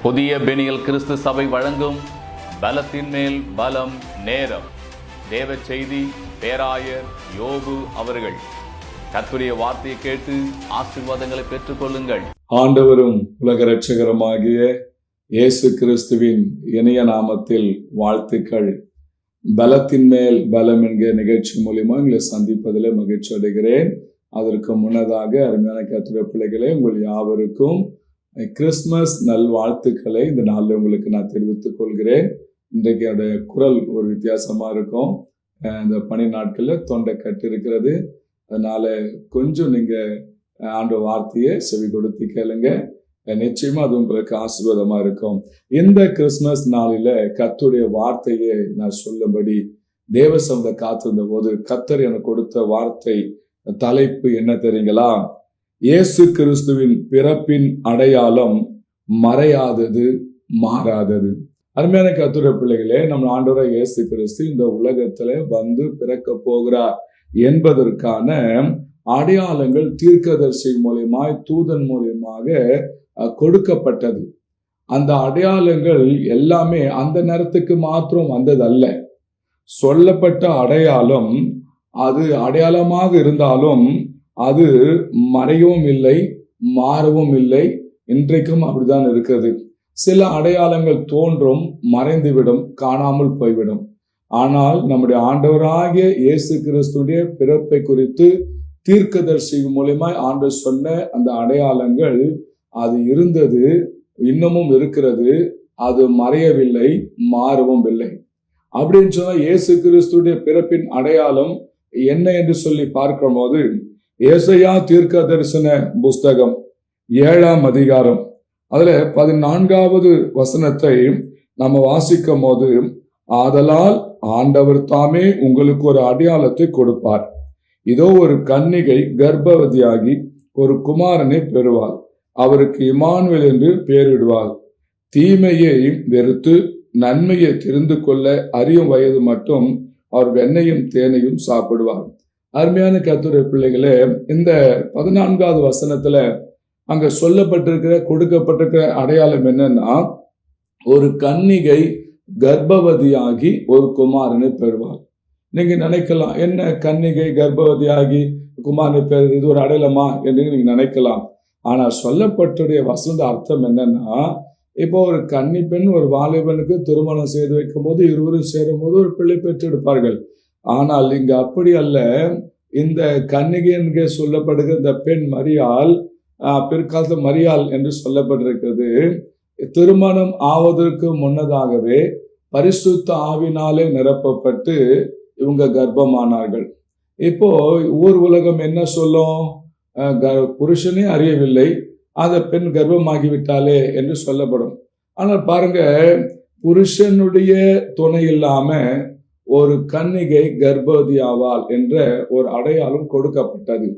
புதிய பெனியல் கிறிஸ்து சபை வழங்கும் பலத்தின் மேல் பலம் நேரம். தேவ செய்தி பேராயர் யோபு அவர்கள். கர்த்தருடைய வார்த்தையை கேட்டு ஆசீர்வாதங்களை பெற்றுக் கொள்ளுங்கள். ஆண்டவரும் உலக இரட்சகருமாகிய இயேசு கிறிஸ்துவின் இணைய நாமத்தில் வாழ்த்துக்கள். பலத்தின் மேல் பலம் என்கிற நிகழ்ச்சி மூலியமா உங்களை சந்திப்பதில் மகிழ்ச்சி அடைகிறேன். அதற்கு முன்னதாக அருமையான கர்த்தருடைய பிள்ளைகளே, உங்கள் யாவருக்கும் கிறிஸ்துமஸ் நல் வாழ்த்துக்களை இந்த நாளில் உங்களுக்கு நான் தெரிவித்துக் கொள்கிறேன். இன்றைக்கு என்னுடைய குரல் ஒரு வித்தியாசமா இருக்கும். இந்த பனி நாட்களில் தொண்டை கட்டு இருக்கிறது. அதனால கொஞ்சம் நீங்க ஆண்டு வார்த்தையை செவி கொடுத்து கேளுங்க. நிச்சயமா அது உங்களுக்கு ஆசீர்வாதமா இருக்கும். இந்த கிறிஸ்துமஸ் நாளில கர்த்தருடைய வார்த்தையை நான் சொல்லும்படி தேவ சமூகத்தை காத்திருந்த போது கர்த்தர் எனக்கு கொடுத்த வார்த்தை தலைப்பு என்ன தெரியுங்களா? இயேசு கிறிஸ்துவின் பிறப்பின் அடையாளம் மறையாதது, மாறாதது. அருமையான கர்த்தருடைய பிள்ளைகளே, நம்ம ஆண்டவராகிய இயேசு கிறிஸ்து இந்த உலகத்துல வந்து பிறக்க போகிறார் என்பதற்கான அடையாளங்கள் தீர்க்கதரிசி மூலியமாய் தூதன் மூலியமாக கொடுக்கப்பட்டது. அந்த அடையாளங்கள் எல்லாமே அந்த நேரத்துக்கு மாத்திரம் வந்ததல்ல. சொல்லப்பட்ட அடையாளம் அது அடையாளமாக இருந்தாலும் அது மறையவும் இல்லை, மாறவும் இல்லை. இன்றைக்கும் அப்படிதான் இருக்கிறது. சில அடையாளங்கள் தோன்றும், மறைந்துவிடும், காணாமல் போய்விடும். ஆனால் நம்முடைய ஆண்டவராகிய இயேசு கிறிஸ்துடைய பிறப்பை குறித்து தீர்க்கதரிசி மூலமாய் ஆண்டவர் சொன்ன அந்த அடையாளங்கள் அது இருந்தது, இன்னமும் இருக்கிறது. அது மறையவில்லை, மாறவும் இல்லை. அப்படின்னு சொன்னா இயேசு கிறிஸ்துடைய பிறப்பின் அடையாளம் என்ன என்று சொல்லி பார்க்கும் போது, ஏசாயா தீர்க்க தரிசன புஸ்தகம் 7ஆம் அதிகாரம் அதுல 14வது வசனத்தை நம்ம வாசிக்கும் போது, ஆதலால் ஆண்டவர் தாமே உங்களுக்கு ஒரு அடையாளத்தை கொடுப்பார். இதோ ஒரு கன்னிகை கர்ப்பவதியாகி ஒரு குமாரனை பெறுவாள். அவருக்கு இம்மானுவேல் என்று பெயரிடுவாள். தீமையை வெறுத்து நன்மையை தெரிந்து கொள்ள அறியும் வயது மட்டும் அவர் வெண்ணையும் தேனையும் சாப்பிடுவார். அருமையான கர்த்தருடைய பிள்ளைகளே, இந்த 14வது வசனத்துல அங்க சொல்லப்பட்டிருக்கிற கொடுக்கப்பட்டிருக்கிற அடையாளம் என்னன்னா, ஒரு கன்னிகை கர்ப்பவதியாகி ஒரு குமாரனை பெறுவார். நீங்க நினைக்கலாம், என்ன கன்னிகை கர்ப்பவதியாகி குமாரனை பெறுவது இது ஒரு அடையாளமா என்று நீங்க நினைக்கலாம். ஆனா சொல்லப்பட்டுடைய வசந்த அர்த்தம் என்னன்னா, இப்போ ஒரு கன்னி பெண் ஒரு வாலிபனுக்கு திருமணம் செய்து வைக்கும் போது இருவரும் சேரும் போது ஒரு பிள்ளை பெற்று எடுப்பார்கள். ஆனால் இங்க அப்படி அல்ல. இந்த கன்னிகை என்று சொல்லப்படுகிற இந்த பெண் மரியாள், பிற்காலத்து மரியாள் என்று சொல்லப்பட்டிருக்கிறது. திருமணம் ஆவதற்கு முன்னதாகவே பரிசுத்த ஆவினாலே நிரப்பப்பட்டு இவங்க கர்ப்பமானார்கள். இப்போ ஊர் உலகம் என்ன சொல்லும்? புருஷனே அறியவில்லை, அந்த பெண் கர்ப்பமாகிவிட்டாலே என்று சொல்லப்படும். ஆனால் பாருங்க, புருஷனுடைய துணை இல்லாம ஒரு கன்னிகை கர்ப்பவதி ஆவாள் என்ற ஒரு அடையாளம் கொடுக்கப்பட்டது.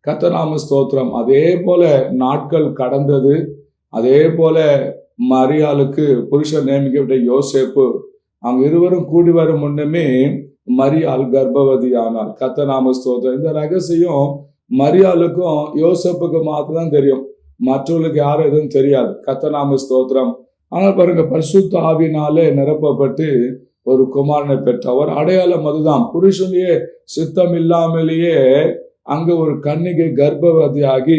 கர்த்தநாம ஸ்தோத்திரம். அதே போல நாட்கள் கடந்தது. அதே போல மரியாளுக்கு புருஷன் நியமிக்கப்பட்ட யோசேப்பு, அவங்க இருவரும் கூடி வரும் முன்னமே மரியாள் கர்ப்பவதி ஆனாள். கர்த்தநாம ஸ்தோத்திரம். இந்த ரகசியம் மரியாளுக்கும் யோசேப்புக்கு மாத்திரம் தெரியும், மற்றவர்களுக்கு யாரும் எதுவும் தெரியாது. கர்த்தநாம ஸ்தோத்திரம். ஆனால் பாருங்க, பரிசுத்த ஆவியினாலே நிரப்பப்பட்டு ஒரு குமாரனை பெற்றவர். அடையாளம் அதுதான். புருஷனையே சித்தம் இல்லாமலேயே அங்க ஒரு கன்னிகை கர்ப்பவதியாகி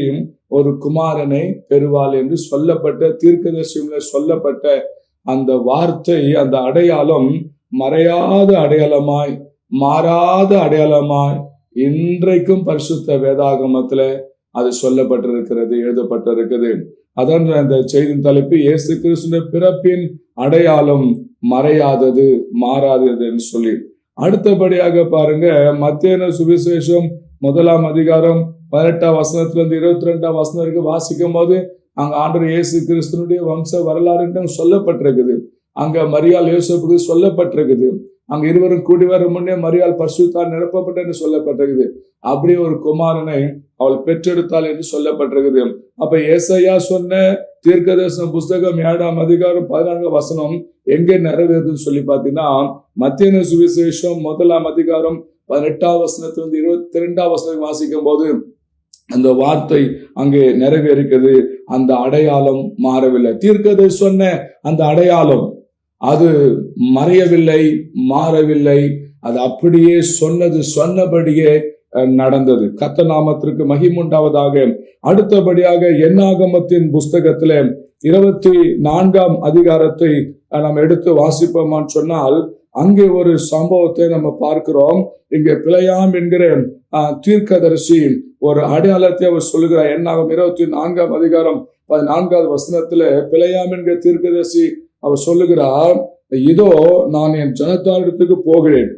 ஒரு குமாரனை பெறுவாள் என்று சொல்லப்பட்ட தீர்க்கதரிசியில சொல்லப்பட்ட அந்த வார்த்தை, அந்த அடையாளம் மறையாத அடையாளமாய், மாறாத அடையாளமாய் இன்றைக்கும் பரிசுத்த வேதாகமத்துல அது சொல்லப்பட்டிருக்கிறது, எழுதப்பட்டிருக்கிறது. அதான் அந்த செய்தியின் தலைப்பு, இயேசு கிறிஸ்துவின் பிறப்பின் அடையாளம் மறையாதது, மாறாதது என்று சொல்லி. அடுத்தபடியாக பாருங்க, மத்தேயு சுவிசேஷம் 1ஆம் அதிகாரம் 18ஆம் வசனத்திலிருந்து 22ஆம் வசனம் வரைக்கும் வாசிக்கும் போது அங்க ஆண்டவர் இயேசு கிறிஸ்துனுடைய வம்ச வரலாறு சொல்லப்பட்டிருக்குது. அங்க மரியாள் யோசேப்புக்கு சொல்லப்பட்டிருக்குது. அங்க இருவரும் கூடி வரும் முன்னே மரியாள் பரிசுத்தால் நிரப்பப்பட்ட என்று சொல்லப்பட்டிருக்குது. அப்படியே ஒரு குமாரனை அவள் பெற்றெடுத்தாள் என்று சொல்லப்பட்டிருக்குது. அப்ப ஏசாயா சொன்ன தீர்க்கதரிசன புஸ்தகம் 7ஆம் அதிகாரம் 14ஆம் வசனம் எங்கே நிறைவேறுதுன்னு சொல்லி பாத்தீங்கன்னா, மத்தேயு சுவிசேஷம் 1ஆம் அதிகாரம் 18ஆம் வசனத்திலிருந்து 22ஆம் வசனம் வாசிக்கும் போது அந்த வார்த்தை அங்கே நிறைவேறிக்கிறது. அந்த அடையாளம் மாறவில்லை. தீர்க்கதரிசி சொன்ன அந்த அடையாளம் அது மறையவில்லை, மாறவில்லை. அது அப்படியே சொன்னபடியே நடந்தது. கர்த்தர் நாமத்திற்கு மகிமை உண்டாவதாக. அடுத்தபடியாக என்னாகமத்தின் புஸ்தகத்தில 24ஆம் அதிகாரத்தை நாம் எடுத்து வாசிப்போமான்னு சொன்னால், அங்கே ஒரு சம்பவத்தை நம்ம பார்க்கிறோம். இங்கே பிலேயாம் என்கிற தீர்க்கதரிசி ஒரு அடையாளத்தை அவர் சொல்லுகிறார். என்னாகும் 24ஆம் அதிகாரம் 14வது வசனத்துல பிலேயாம் என்கிற தீர்க்கதரிசி அவர் சொல்லுகிறார், இதோ நான் என் ஜனத்தாரிடத்துக்கு போகிறேன்,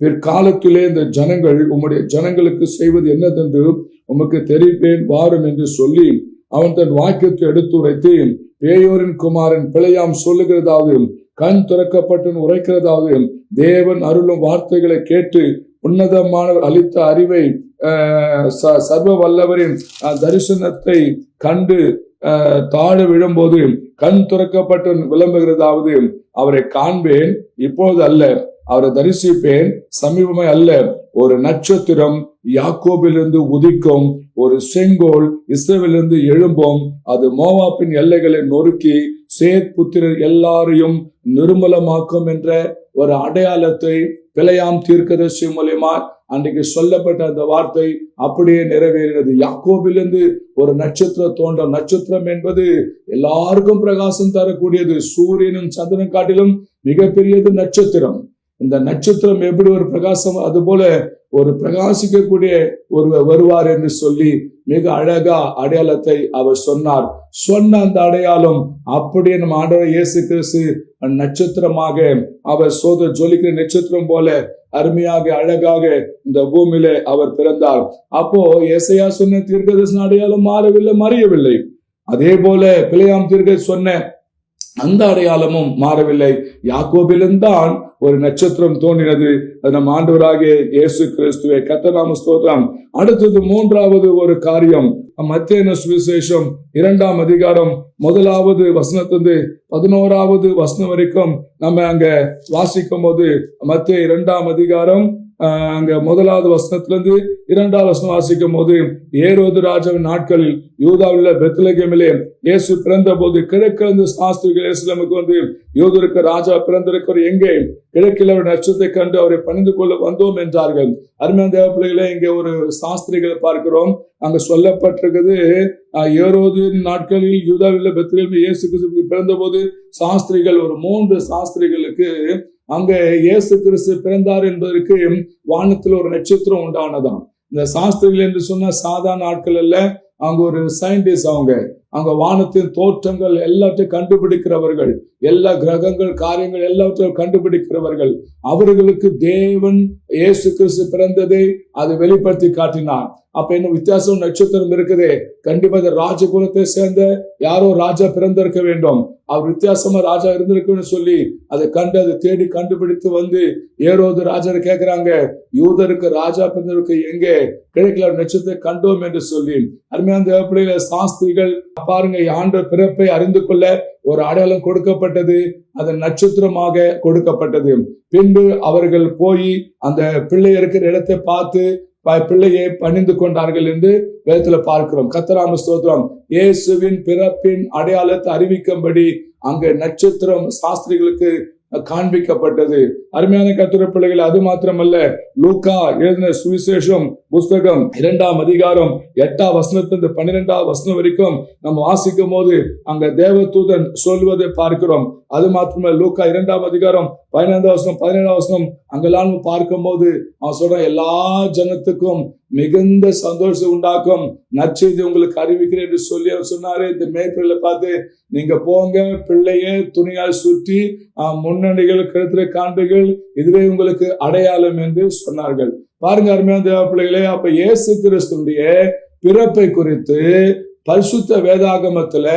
பிற்காலத்திலே இந்த ஜனங்கள் உம்முடைய ஜனங்களுக்கு செய்வது என்னதென்று உமக்கு தெரிவிப்பேன், வாரும் என்று சொல்லி அவன் தன் வாக்கியத்தை எடுத்து உரைத்து, பேயோரின் குமாரன் பிலேயாம் சொல்லுகிறதாவது, கண் திறக்கப்பட்டு உரைக்கிறதாவது, தேவன் அருளும் வார்த்தைகளை கேட்டு உன்னதமானவர் அளித்த அறிவை சர்வ வல்லவரின் தரிசனத்தை கண்டு தாழ விழும்போது கண் துறக்கப்பட்டு விளம்புகிறதாவது, அவரை காண்பேன், இப்போது அல்ல, அவரை தரிசிப்பேன், சமீபமே அல்ல. ஒரு நட்சத்திரம் யாக்கோபிலிருந்து உதிக்கும், ஒரு செங்கோல் இஸ்ரவேலிலிருந்து எழும்பும், அது மோவாபின் எல்லைகளை நொறுக்கி சேத் புத்திரர் எல்லாரையும் நிர்மூலமாக்கும் என்ற ஒரு அடையாளத்தை பிலேயாம் தீர்க்கதரிசி மூலமா அன்றைக்கு சொல்லப்பட்ட அந்த வார்த்தை அப்படியே நிறைவேறினது. யாக்கோபிலிருந்து ஒரு நட்சத்திரம் தோன்றும். நட்சத்திரம் என்பது எல்லாருக்கும் பிரகாசம் தரக்கூடியது. சூரியனும் சந்திரன் காட்டிலும் மிகப்பெரியது நட்சத்திரம். இந்த நட்சத்திரம் எப்படி ஒரு பிரகாசம், அது போல ஒரு பிரகாசிக்கக்கூடிய ஒருவர் வருவார் என்று சொல்லி மிக அழகா அடையாளத்தை அவர் சொன்னார். சொன்ன அந்த அடையாளம் அப்படியே நம்ம ஆண்டவர் இயேசு கிறிஸ்து நட்சத்திரமாக அவர் ஜொலிக்கிற நட்சத்திரம் போல அருமையாக அழகாக இந்த பூமியில அவர் பிறந்தார். அப்போ ஏசாயா சொன்ன தீர்க்கதரிசன அடையாளம் மாறவில்லை, மறையவில்லை. அதே போல பிலேயாம் தீர்க்கதரிசி சொன்ன அந்த அடையாளமும் மாறவில்லை. யாக்கோபில்தான் ஒரு நட்சத்திரம் தோன்றினது. அது நம் ஆண்டவராகிய இயேசு கிறிஸ்துவே. கர்த்தர் நாம ஸ்தோத்திரம். அடுத்தது மூன்றாவது ஒரு காரியம், மத்தேயு சுவிசேஷம் 2ஆம் அதிகாரம் 1வது வசனத்திலிருந்து 11வது வசனம் வரைக்கும் நம்ம அங்க வாசிக்கும் போது, மத்தேயு 2ஆம் அதிகாரம் அங்க 1வது வசனத்திலிருந்து 2வது வசனம் வாசிக்கும் போது, ஏரோது ராஜாவின் நாட்களில் யூதாவில் பெத்லகேமிலே இயேசு பிறந்த போது கிழக்கிழந்து சாஸ்திரிகள் எருசலேமுக்கு வந்து, யூதருக்கு ராஜா பிறந்திருக்கிற எங்கே, கிழக்கில் அவர் நட்சத்திரத்தை கண்டு அவரை பணிந்து கொள்ள வந்தோம் என்றார்கள். அருமையான தேவ பிள்ளைகளே, இங்கே ஒரு சாஸ்திரிகளை பார்க்கிறோம். அங்க சொல்லப்பட்டிருக்குது, ஏரோதின் நாட்களில் யூதாவில் பெத்லகேமில் இயேசு கிறிஸ்து பிறந்த போது சாஸ்திரிகள், ஒரு 3 சாஸ்திரிகளுக்கு அங்க இயேசு கிறிஸ்து பிறந்தார் என்பதற்கு வானத்தில் ஒரு நட்சத்திரம் உண்டானதாம். இந்த சாஸ்திரிகள் என்று சொன்ன சாதாரண ஆட்கள் அல்ல, அவங்க ஒரு சயின்டிஸ்ட். அவங்க வானத்தின் தோற்றங்கள் எல்லாத்தையும் கண்டுபிடிக்கிறவர்கள், எல்லா கிரகங்கள் காரியங்கள் எல்லாவற்றையும் கண்டுபிடிக்கிறவர்கள். அவர்களுக்கு தேவன் இயேசு கிறிஸ்து பிறந்ததை அதை வெளிப்படுத்தி காட்டினார். அப்ப என்ன வித்தியாசம், நட்சத்திரம் இருக்குது, கண்டிப்பா ராஜகுலத்தை சேர்ந்த யாரோ ராஜா பிறந்திருக்க வேண்டும், அவர் வித்தியாசமா ராஜா இருந்திருக்குன்னு சொல்லி அதை கண்டு அதை தேடி கண்டுபிடித்து வந்து ஏரோது ராஜா கேட்கிறாங்க, யூதருக்கு ராஜா பிறந்திருக்கு எங்கே, கிழக்கில் நட்சத்திரத்தை கண்டோம் என்று சொல்லி. அருமையான தேவப்பிள்ளைகளை, சாஸ்திரிகள் பாருங்க, ஆண்டவர் பிறப்பை அறிந்து கொள்ள ஒரு அடையாளம் கொடுக்கப்பட்டது, அது நட்சத்திரமாக கொடுக்கப்பட்டது. பின்பு அவர்கள் போய் அந்த பிள்ளை இருக்கிற இடத்தை பார்த்து பிள்ளையை பணிந்து கொண்டார்கள் என்று வேதத்துல பார்க்கிறோம். கர்த்தர் நாம ஸ்தோத்திரம். இயேசுவின் பிறப்பின் அடையாளத்தை அறிவிக்கும்படி அங்க நட்சத்திரம் சாஸ்திரிகளுக்கு காண்பிக்கப்பட்டது. அருமையான கர்த்தருடைய பிள்ளைகள், அது மாத்திரமல்ல, லூக்கா எழுதின சுவிசேஷம் புஸ்தகம் 2ஆம் அதிகாரம் 8ஆம் வசனத்திலிருந்து 12ஆம் வசனம் வரைக்கும் நம்ம வாசிக்கும் போது அங்க தேவதூதன் சொல்வதை பார்க்கிறோம். அது மாத்திரமல்ல, லூக்கா 2ஆம் அதிகாரம் 15ஆம் வசனம் 17ஆம் வசனம் அங்கெல்லாம் பார்க்கும் போது அவன் சொல்றான், எல்லா ஜனத்துக்கும் மிகுந்த சந்தோஷம் உண்டாக்கும் நற்செய்தி உங்களுக்கு அறிவிக்கிறேன் என்று சொல்லி அவர் சொன்னாரு. இந்த மேற்பிள்ளை பார்த்து, நீங்க போங்க, பிள்ளைய துணியால் சுற்றி முன்னணிகள் கழுத்துல காண்பீர்கள், இதுவே உங்களுக்கு அடையாளம் என்று சொன்னார்கள். பாருங்க அருமையான தேவ பிள்ளைகளே, அப்ப இயேசு கிறிஸ்துடைய பிறப்பை குறித்து பரிசுத்த வேதாகமத்துல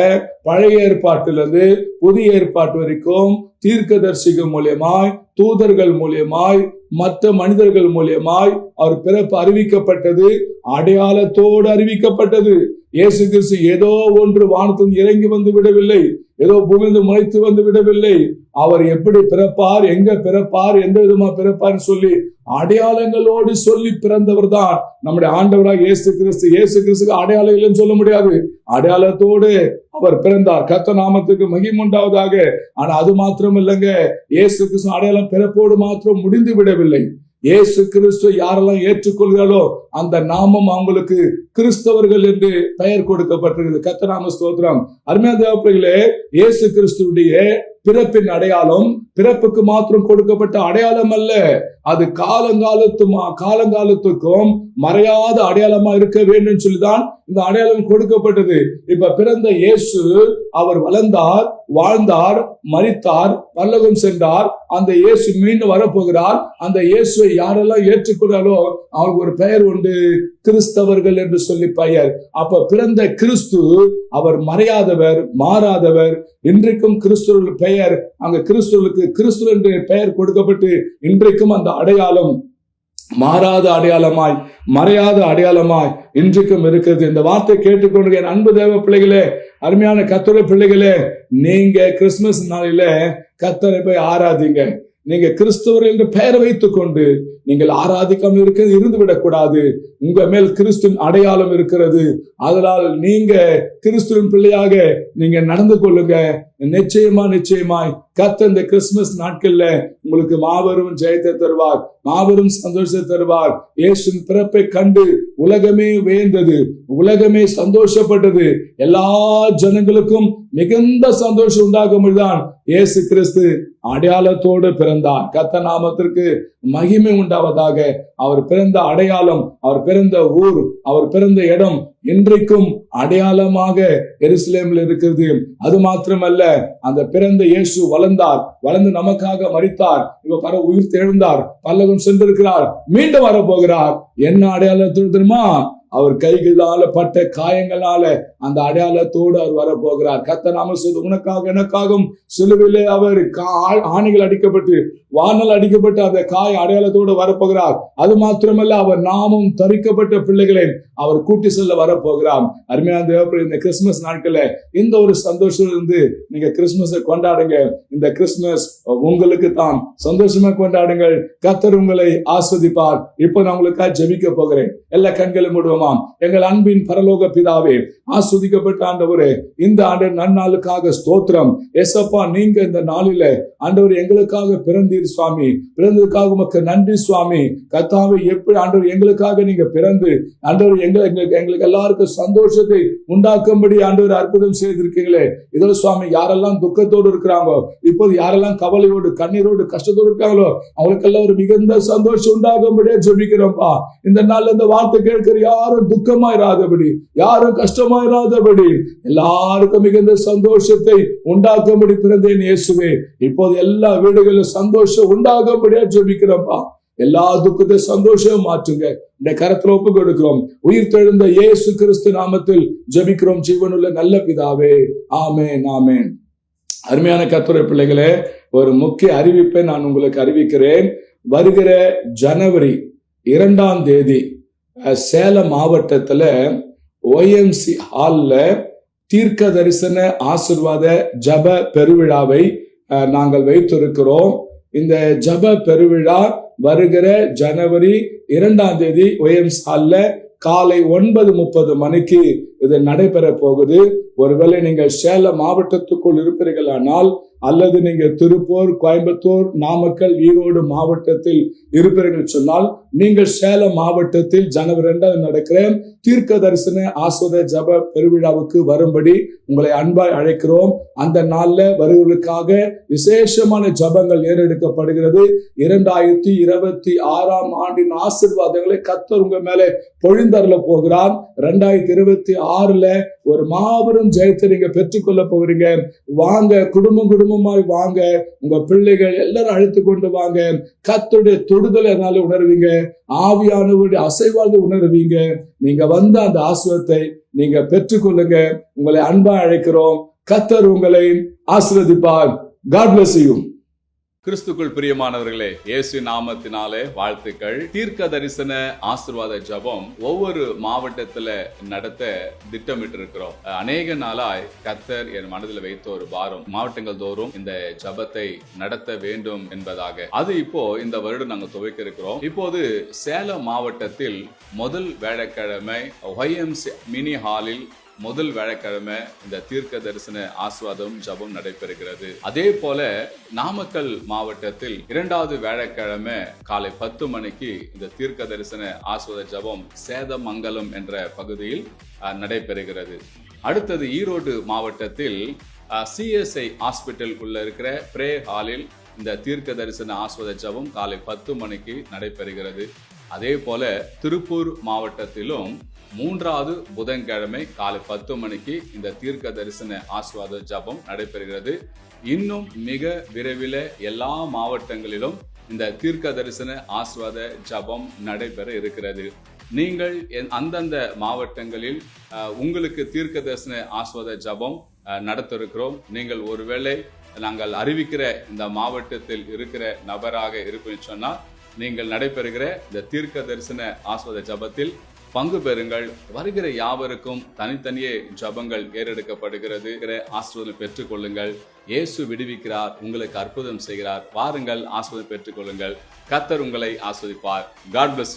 பழைய ஏற்பாட்டிலிருந்து புதிய ஏற்பாட்டு வரைக்கும் தீர்க்கதரிசிகள் மூலியமாய், தூதர்கள் மூலியமாய், மற்ற மனிதர்கள் மூலியமாய் அவர் பிறப்பு அறிவிக்கப்பட்டது, அடையாளத்தோடு அறிவிக்கப்பட்டது. இயேசு கிறிஸ்து ஏதோ ஒன்று வானத்தில் இறங்கி வந்து விடவில்லை. ஏதோ பூமிந்து முளைத்து வந்து விடவில்லை. அவர் எப்படி பிறப்பார், எங்க பிறப்பார், எந்த விதமா பிறப்பார் சொல்லி அடையாளங்களோடு சொல்லி பிறந்தவர் தான் நம்முடைய ஆண்டவராக இயேசு கிறிஸ்து. இயேசு கிறிஸ்துக்கு அடையாளம் இல்லைன்னு சொல்ல முடியாது. அடையாளத்தோடு அவர் பிறந்தார். கர்த்தர் நாமத்துக்கு மகிமை உண்டாவதாக. ஆனா அது மாத்திரம் இல்லைங்க, இயேசு கிறிஸ்து அடையாளம் பிறப்போடு மாத்திரம் முடிந்து விடவில்லை. இயேசு கிறிஸ்து யாரெல்லாம் ஏற்றுக்கொள்கிறாரோ அந்த நாமம் அவங்களுக்கு கிறிஸ்தவர்கள் என்று பெயர் கொடுக்கப்பட்டிருக்கிறது. கர்த்தர் நாம ஸ்தோத்திரம். அருமையான தேவ பிள்ளைகளே, இயேசு கிறிஸ்துடைய பிறப்பின் அடையாளம் பிறப்புக்கு மாத்திரம் கொடுக்கப்பட்ட அடையாளம் அல்ல, அது காலங்காலத்துக்கும் மறையாத அடையாளமா இருக்க வேண்டும் சொல்லிதான் இந்த அடையாளம் கொடுக்கப்பட்டது. இப்ப பிறந்த இயேசு அவர் வளர்ந்தார், வாழ்ந்தார், மரித்தார், பரலோகம் சென்றார். அந்த இயேசு மீண்டும் வரப்போகிறார். அந்த இயேசுவை யாரெல்லாம் ஏற்றுக்கொண்டாலோ அவருக்கு ஒரு பெயர் உண்டு, கிறிஸ்தவர்கள் என்று சொல்லி பெயர். அப்ப பிறந்த கிறிஸ்து அவர் மறையாதவர், மாறாதவர். இன்றைக்கும் கிறிஸ்துவர்கள் பெயர், அங்க கிறிஸ்துவர்களுக்கு கிறிஸ்து என்று பெயர் கொடுக்கப்பட்டு இன்றைக்கும் அந்த அடையாளம் மாறாத அடையாளமாய், மறையாத அடையாளமாய் இன்றைக்கும் இருக்கிறது. இந்த வார்த்தை கேட்டுக்கொண்டு என் அன்பு தேவ பிள்ளைகளே, அருமையான கர்த்தருடைய பிள்ளைகளே, நீங்க கிறிஸ்துமஸ் நாளில கர்த்தரை போய் ஆராதிங்க. நீங்க கிறிஸ்துவர் என்று பெயர் வைத்துக் கொண்டு நீங்கள் ஆராதிக்காமல் இருந்து விடக்கூடாது. உங்க மேல் கிறிஸ்துவின் அடையாளம் இருக்கிறது. அதனால் நீங்க கிறிஸ்துவின் பிள்ளையாக நீங்க நடந்து கொள்ளுங்க. நிச்சயமாய் கர்த்தர் இந்த கிறிஸ்துமஸ் நாட்கள்ல உங்களுக்கு மாபெரும் ஜெயத்தை தருவார், மாபெரும் சந்தோஷத்தை தருவார். இயேசுவின் பிறப்பை கண்டு உலகமே வியந்தது, உலகமே சந்தோஷப்பட்டது. எல்லா ஜனங்களுக்கும் மிகுந்த சந்தோஷம் உண்டாகும்படிதான் இயேசு கிறிஸ்து அடையாளத்தோடு பிறந்தார். கர்த்தர் நாமத்திற்கு மகிமை உண்டாவதாக. அவர் பிறந்த அடையாளம், அவர் பிறந்த ஊர், அவர் பிறந்த இடம் இன்றைக்கும் அடையாளமாக எருசலேமில் இருக்கிறது. அது மாத்திரமல்ல, அந்த பிறந்த இயேசு வளர்ந்தார், வளர்ந்து நமக்காக மரித்தார், இப்ப உயிர் தெழுந்தார், பரலோகம் சென்றிருக்கிறார், மீண்டும் வரப்போகிறார். என்ன அடையாளத்தோடு தெரியுமா? அவர் கைகளால பட்ட காயங்களால அந்த அடையாளத்தோடு அவர் வரப்போகிறார். கர்த்தர் நாம சொல்லுது, உனக்காக எனக்காகவும் சிலுவையிலே அவர் ஆணிகள் அடிக்கப்பட்டு வானல் அடிக்கப்பட்டு அந்த காய அடையாளத்தோடு வரப்போகிறார். அது மாத்திரமல்ல, அவர் நாமும் தரிக்கப்பட்ட பிள்ளைகளை அவர் கூட்டி செல்ல வரப்போகிறார். அருமையான தேவப்பிள்ளை, இந்த கிறிஸ்துமஸ் நாட்கள்ல இந்த ஒரு சந்தோஷம் இருந்து நீங்க கிறிஸ்துமஸை கொண்டாடுங்க. இந்த கிறிஸ்துமஸ் உங்களுக்கு தான். சந்தோஷமா கொண்டாடுங்கள். கர்த்தர் உங்களை ஆஸ்வதிப்பார். இப்போ நான் உங்களுக்காக ஜெபிக்க போகிறேன். எல்லா கண்களும் மூடுவோமாம். எங்கள் அன்பின் பரலோக பிதாவே, ஆஸ்வதிக்கப்பட்ட ஆண்டவரே, இந்த ஆண்டு நன்னாளுக்காக ஸ்தோத்திரம். ஏசப்பா, நீங்க இந்த நாளில ஆண்டவர் எங்களுக்காக பிறந்தீர் சுவாமி. பிறந்ததுக்காக உமக்கு நன்றி சுவாமி. கர்த்தாவே, எப்படி ஆண்டவர் எங்களுக்காக நீங்க பிறந்து ஆண்டவர் எங்களுக்கு எல்லாருக்கும் சந்தோஷத்தை உண்டாக்கும்படி ஆண்டவர் அற்புதம் செய்திருக்கீங்களே. இதோ சுவாமி, யாரெல்லாம் துக்கத்தோடு இருக்கிறாங்களோ, இப்போது யாரெல்லாம் கவலையோடு கண்ணீரோடு கஷ்டத்தோடு இருக்காங்களோ, அவங்களுக்கெல்லாம் ஒரு மிகுந்த சந்தோஷம் உண்டாகும்படியே ஜெபிக்கிறோம்ப்பா. இந்த நாள்ல இந்த வார்த்தை கேட்கிற யாரும் துக்கமாயிராதபடி, யாரும் கஷ்டமாயிராதபடி, எல்லாருக்கும் மிகுந்த சந்தோஷத்தை உண்டாக்கும்படி பிறந்தேன் இயேசுவே. இப்போது எல்லா வீடுகளிலும் சந்தோஷம் உண்டாகும்படியா ஜெபிக்கிறோம்ப்பா. எல்லா துக்கத்தை சந்தோஷம் மாற்றுங்க. இந்த கரத்துல ஒப்பு கொடுக்கிறோம். உயிர் தெழுந்த இயேசு கிறிஸ்து நாமத்தில் ஜெபிக்கிறோம் ஜீவனுள்ள நல்ல பிதாவே. ஆமென், ஆமென். அருமையான கர்த்தருடைய பிள்ளைகளே, ஒரு முக்கிய அறிவிப்பை நான் உங்களுக்கு அறிவிக்கிறேன். வருகிற ஜனவரி 2ஆம் தேதி சேலம் மாவட்டத்துல OMC ஹால்ல தீர்க்க தரிசன ஆசீர்வாத ஜப பெருவிழாவை நாங்கள் வைத்திருக்கிறோம். இந்த ஜப பெருவிழா வருகிற ஜனவரி 2ஆம் தேதி OMC ஹால்ல காலை 9:30 மணிக்கு இது நடைபெற போகுது. ஒருவேளை நீங்கள் சேலம் மாவட்டத்துக்குள் இருப்பீர்களானால், அல்லது நீங்க திருப்பூர், கோயம்புத்தூர், நாமக்கல், ஈரோடு மாவட்டத்தில் இருப்பீர்கள் சொன்னால், நீங்கள் சேலம் மாவட்டத்தில் ஜனவரி 2 நடக்கிற தீர்க்க தரிசன ஆசீர்வாத ஜப பெருவிழாவுக்கு வரும்படி உங்களை அன்பாய் அழைக்கிறோம். அந்த நாள்ல வருவர்களுக்காக விசேஷமான ஜபங்கள் ஏறெடுக்கப்படுகிறது. 2026ஆம் ஆண்டின் ஆசீர்வாதங்களை கர்த்தர் உங்க மேலே பொழிந்தருள போகிறார். 2026ல ஒரு மாபெரும் ஜெயத்தை நீங்க பெற்றுக்கொள்ள போகிறீங்க. வாங்க, குடும்பமாய் வாங்க. உங்க பிள்ளைகள் எல்லாரும் அழைத்து கொண்டு வாங்க. கர்த்தருடைய தொடுதலை அதனால உணர்வீங்க. ஆவியானவருடைய அசைவாழ்ந்து உணர்வீங்க. நீங்க வந்த அந்த ஆசீர்வாதத்தை நீங்க பெற்றுக்கொள்ளுங்க. உங்களை அன்பா அழைக்கிறோம். கர்த்தர் உங்களை ஆசீர்வதிப்பார். God bless you. கிறிஸ்துக்குள் பிரியமானவர்களே, இயேசு நாமத்தினாலே வாழ்த்துக்கள். தீர்க்க தரிசன ஆசீர்வாத ஜெபம் ஒவ்வொரு மாவட்டத்துல நடத்த திட்டமிட்டு இருக்கிறோம். அநேக நாளாய் கர்த்தர் என் மனதில் வைத்த ஒரு பாரம், மாவட்டங்கள் தோறும் இந்த ஜெபத்தை நடத்த வேண்டும் என்பதாக. அது இப்போ இந்த வருடம் நாங்கள் துவக்க இருக்கிறோம். இப்போது சேலம் மாவட்டத்தில் முதல் வியாழக்கிழமை YMCA மினி ஹாலில் முதல் வியாழக்கிழமை இந்த தீர்க்க தரிசன ஆசீர்வாதம் ஜெபம் நடைபெறுகிறது. அதே போல நாமக்கல் மாவட்டத்தில் இரண்டாவது வியாழக்கிழமை காலை 10 மணிக்கு இந்த தீர்க்க தரிசன ஆசீர்வாத ஜெபம் சேதமங்கலம் என்ற பகுதியில் நடைபெறுகிறது. அடுத்தது ஈரோடு மாவட்டத்தில் CSI ஹாஸ்பிட்டல் உள்ள இருக்கிற பிரே ஹாலில் இந்த தீர்க்க தரிசன ஆசீர்வாத ஜெபம் காலை 10 மணிக்கு நடைபெறுகிறது. அதே போல திருப்பூர் மாவட்டத்திலும் மூன்றாவது புதன்கிழமை காலை 10 மணிக்கு இந்த தீர்க்க தரிசன ஆசீர்வாத ஜெபம் நடைபெறுகிறது. இன்னும் மிக விரைவில் எல்லா மாவட்டங்களிலும் இந்த தீர்க்க தரிசன ஆசீர்வாத ஜெபம் நடைபெற இருக்கிறது. நீங்கள் அந்தந்த மாவட்டங்களில் உங்களுக்கு தீர்க்க தரிசன ஆசீர்வாத ஜெபம் நடத்த இருக்கிறோம். நீங்கள் ஒருவேளை நாங்கள் அறிவிக்கிற இந்த மாவட்டத்தில் இருக்கிற நபராக இருக்குன்னு சொன்னால் நீங்கள் நடைபெறுகிற இந்த தீர்க்க தரிசன ஆசீர்வாத ஜெபத்தில் பங்கு பெறுங்கள். வருகிற யாவருக்கும் தனித்தனியே ஜெபங்கள் ஏறெடுக்கப்படுகிறது. ஆசீர்வாதம் பெற்றுக் கொள்ளுங்கள். இயேசு விடுவிக்கிறார், உங்களுக்கு அற்புதம் செய்கிறார். வாருங்கள், ஆசீர்வாதம் பெற்றுக் கொள்ளுங்கள். கர்த்தர் உங்களை ஆசீர்வதிப்பார். God bless you.